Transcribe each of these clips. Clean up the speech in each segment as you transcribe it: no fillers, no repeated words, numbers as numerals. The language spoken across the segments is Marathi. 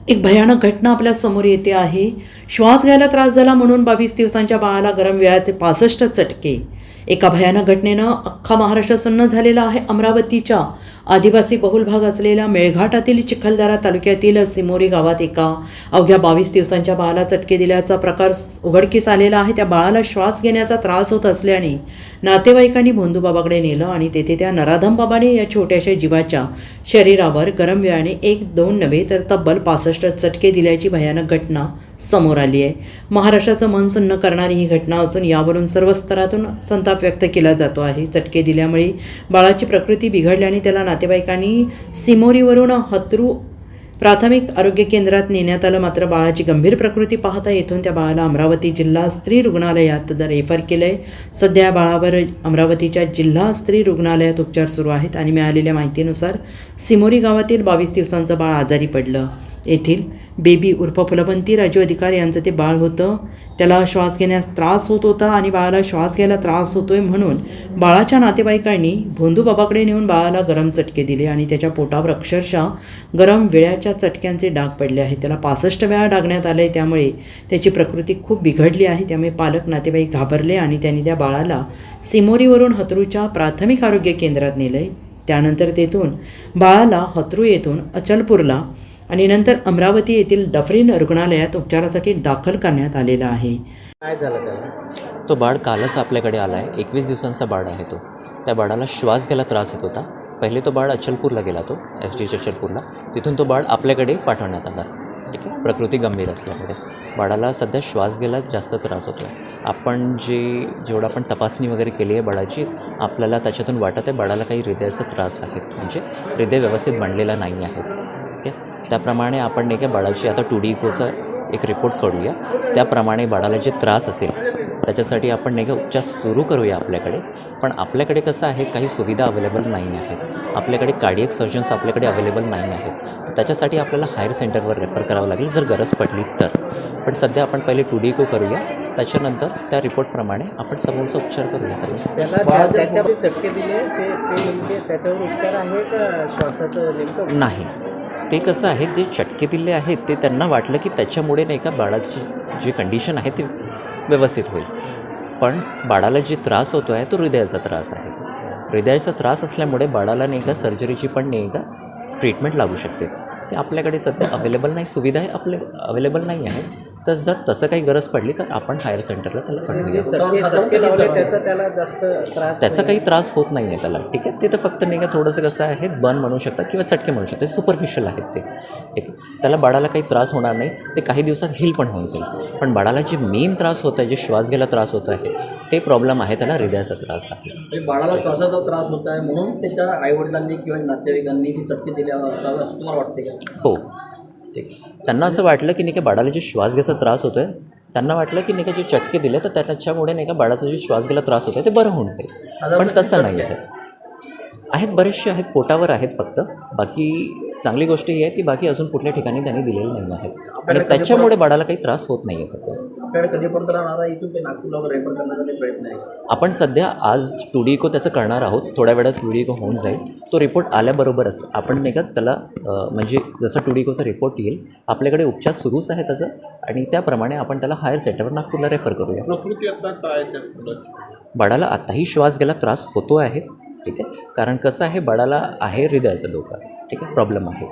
एक भयानक घटना आपल्या समोर येते आहे. श्वास घ्यायला त्रास झाला म्हणून 22 दिवसांच्या बाळाला गरम वेळाचे 65 चटके. एका भयानक घटनेनं अख्खा महाराष्ट्र सुन्न झालेला आहे. अमरावतीच्या आदिवासी बहुल भाग असलेल्या मेळघाटातील चिखलदरा तालुक्यातील सिमोरी गावात एका अवघ्या 22 दिवसांच्या बाळाला चटके दिल्याचा प्रकार उघडकीस आलेला आहे. त्या बाळाला श्वास घेण्याचा त्रास होत असल्याने नातेवाईकांनी भोंदूबाबाकडे नेलं आणि तेथे त्या नराधम बाबाने या छोट्याशा जीवाच्या शरीरावर गरम वेळाने 1-2 नव्हे तर तब्बल 65 चटके दिल्याची भयानक घटना समोर आली आहे. महाराष्ट्राचं मन सुन्न करणारी ही घटना असून यावरून सर्व स्तरातून संताप व्यक्त केला जातो आहे. चटके दिल्यामुळे बाळाची प्रकृती बिघडल्याने त्याला नातेवाईकांनी सिमोरीवरून हतरू प्राथमिक आरोग्य केंद्रात नेण्यात आलं. मात्र बाळाची गंभीर प्रकृती पाहता येथून त्या बाळाला अमरावती जिल्हा स्त्री रुग्णालयात रेफर केलं आहे. सध्या बाळावर अमरावतीच्या जिल्हा स्त्री रुग्णालयात उपचार सुरू आहेत आणि मिळालेल्या माहितीनुसार सिमोरी गावातील 22 दिवसांचं बाळ आजारी पडलं. येथील बेबी उर्फ फुलवंती राजू अधिकार यांचं ते बाळ होतं. त्याला श्वास घेण्यास त्रास होत होता आणि बाळाला श्वास घ्यायला त्रास होतोय म्हणून बाळाच्या नातेवाईकांनी भोंदूबाबाकडे नेऊन बाळाला गरम चटके दिले आणि त्याच्या पोटावर अक्षरशः गरम विळ्याच्या चटक्यांचे डाग पडले आहेत. त्याला 65 वेळा डागण्यात आले. त्यामुळे त्याची प्रकृती खूप बिघडली आहे. त्यामुळे पालक नातेवाईक घाबरले आणि त्यांनी त्या बाळाला सिमोरीवरून हतरूच्या प्राथमिक आरोग्य केंद्रात नेले. त्यानंतर तेथून बाळाला हतरू येथून अचलपूरला आणि नंतर अमरावती येथील डफरीन रुग्णालयात उपचारासाठी दाखल करण्यात आलेला आहे. काय झालं त्याला? तो बाळ कालच आपल्याकडे आला आहे. 21 दिवसांचा बाळ आहे तो. त्या बाळाला श्वास घ्यायला त्रास येत होता. पहिले तो बाळ अचलपूरला गेला, तो STH अचलपूरला. तिथून तो बाळ आपल्याकडे पाठवण्यात आला. ठीक आहे, प्रकृती गंभीर असल्यामुळे बाळाला सध्या श्वास घ्यायला जास्त त्रास होतो आहे. आपण जेवढं आपण तपासणी वगैरे केली आहे बाळाची, आपल्याला त्याच्यातून वाटत आहे बाळाला काही हृदयाचा त्रास आहे, म्हणजे हृदय व्यवस्थित बनलेला नाही आहे. ठीक आहे, त्याप्रमाणे आपण नाही का बाळाची आता 2D इकोचा एक रिपोर्ट करूया. त्याप्रमाणे बाळाला जे त्रास असेल त्याच्यासाठी आपण नाही का उपचार सुरू करूया आपल्याकडे. पण आपल्याकडे कसं आहे, काही सुविधा अवेलेबल नाही आहेत. आपल्याकडे कार्डियक सर्जन्स आपल्याकडे अवेलेबल नाही आहेत. तर त्याच्यासाठी आपल्याला हायर सेंटरवर रेफर करावं लागेल जर गरज पडली तर. पण सध्या आपण पहिले 2D इको करूया, त्याच्यानंतर त्या रिपोर्टप्रमाणे आपण समोरचा उपचार करूया. त्याला त्याच्यावर चटके दिले ते नेमके त्याच्यावर उपचार आहे का श्वासाचं नेमकं? नाही, ते कसं आहे, जे चटके दिले आहेत ते त्यांना वाटलं की त्याच्यामुळे नाही का बाळाची जी कंडिशन आहे ती व्यवस्थित होईल. पण बाळाला जे त्रास होतो आहे तो हृदयाचा त्रास आहे. हृदयाचा त्रास असल्यामुळे बाळाला नाही का सर्जरीची पण नाही का ट्रीटमेंट लागू शकते. ते आपल्याकडे सध्या अवेलेबल नाही, सुविधा अवेलेबल नाही आहे. तर जर तसं काही गरज पडली तर आपण हायर सेंटरला त्याला पाठवूया. चटके लावले त्याला जास्त त्रास, त्याचा काही त्रास होत नाही आहे त्याला. ठीक आहे, ते तर फक्त नाही का थोडंसं कसं आहे, बर्न म्हणू शकतात किंवा चटके म्हणू शकतात, सुपरफिशियल आहेत ते. ठीक आहे, त्याला बाळाला काही त्रास होणार नाही. ते काही दिवसात हील पण होऊन जाईल. पण बाळाला जे मेन त्रास होत आहे, जे श्वास घ्यायला त्रास होत आहे, ते प्रॉब्लेम आहे, त्याला हृदयाचा त्रास आहे. बाळाला श्वासाचा त्रास होत आहे म्हणून त्याच्या आईवडिलांनी किंवा नातेवाईकांनी ही चटके दिल्या असावं असं तुम्हाला वाटते का? हो, ठीक. त्यांना असं वाटलं की नाही का बाळाला जे श्वास घ्यायचा त्रास होतो आहे, त्यांना वाटलं की नाही का जे चटके दिले तर त्याच्यामुळे नाही का बाळाचा जे श्वास घ्यायला त्रास होतो आहे ते बरं होऊन जाईल. पण तसं नाही आहेत बरेचसे आहेत, पोटावर आहेत फक्त. बाकी चांगली गोष्ट ही आहे की बाकी अजून कुठल्या ठिकाणी त्यांनी दिलेलं नाही आहेत आणि त्याच्यामुळे बाळाला काही त्रास होत नाही आहे सध्या. आपल्याकडे कधीपर्यंत राहणार आहे, इथून ते नागपूरला रेफर करण्याचा प्रयत्न आहे? आपण सध्या आज 2D इको त्याचं करणार आहोत. थोड्या वेळात 2D इको होऊन जाईल. तो रिपोर्ट आल्याबरोबरच आपण नाही का त्याला म्हणजे जसं 2D इकोचा रिपोर्ट येईल आपल्याकडे उपचार सुरूच आहे त्याचं आणि त्याप्रमाणे आपण त्याला हायर सेंटरवर नागपूरला रेफर करूया. प्रकृती आता काय त्या बाळाला आताही श्वास घ्यायला त्रास होतो आहे. ठीक आहे, कारण कसं आहे, बाळाला आहे हृदयाचा धोका. ठीक आहे, प्रॉब्लेम आहे.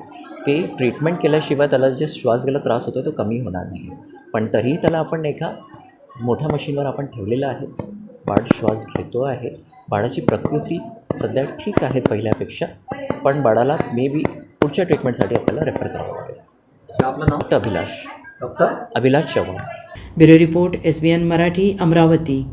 ते ट्रीटमेंट केल्याशिवाय त्याला जे श्वास घ्यायला त्रास होतो तो कमी होणार नाही. पण तरीही त्याला आपण एका मोठ्या मशीनवर आपण ठेवलेलं आहे. बाळ श्वास घेतो आहे. बाळाची प्रकृती सध्या ठीक आहे पहिल्यापेक्षा. पण बाळाला मे बी पुढच्या ट्रीटमेंटसाठी आपल्याला रेफर करावं लागेल. आपलं नाव? Doctor Abhilash Chavan. Bureau report SBN Marathi, Amravati.